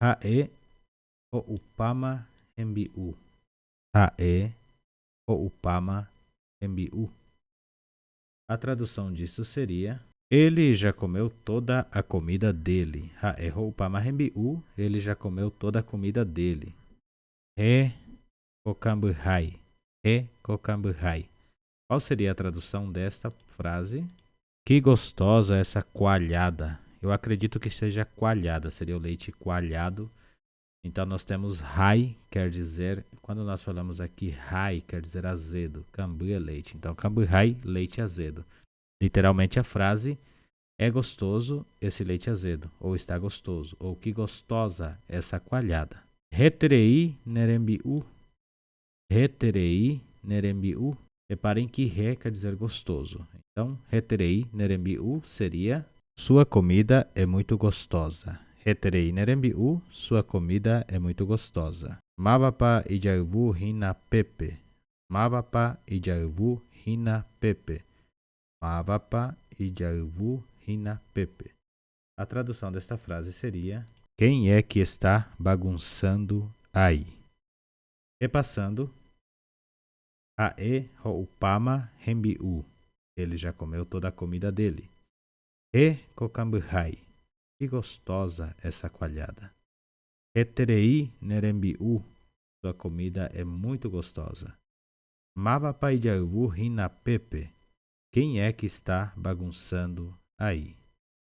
Hae ho'upama hembi'u. Hae ho'upama hembi'u. A tradução disso seria: ele já comeu toda a comida dele. Hae ho'upama hembi'u. Ele já comeu toda a comida dele. He kokambuhai. He kokambuhai. Qual seria a tradução desta frase? Que gostosa essa coalhada. Eu acredito que seja coalhada, seria o leite coalhado. Então nós temos hai, quer dizer, quando nós falamos aqui hai, quer dizer azedo. Kambu é leite. Então kambuhai, leite azedo. Literalmente a frase: é gostoso esse leite azedo, ou está gostoso, ou que gostosa essa coalhada. Reterei nerembiu. Reterei nerembiu. Reparem que re quer dizer gostoso. Então, reterei nerembiu seria: sua comida é muito gostosa. Reterei nerembiu, sua comida é muito gostosa. Mavapa ijavu hina pepe. Mavapa ijavu hina pepe. Mavapa ijavu hina pepe. A tradução desta frase seria: quem é que está bagunçando aí? Repassando: Hae ho'upama hembi'u. Ele já comeu toda a comida dele. He kokambuhai. Que gostosa essa coalhada. Heterei nerembi'u. Sua comida é muito gostosa. Mavapaijavu hina pepe. Quem é que está bagunçando aí?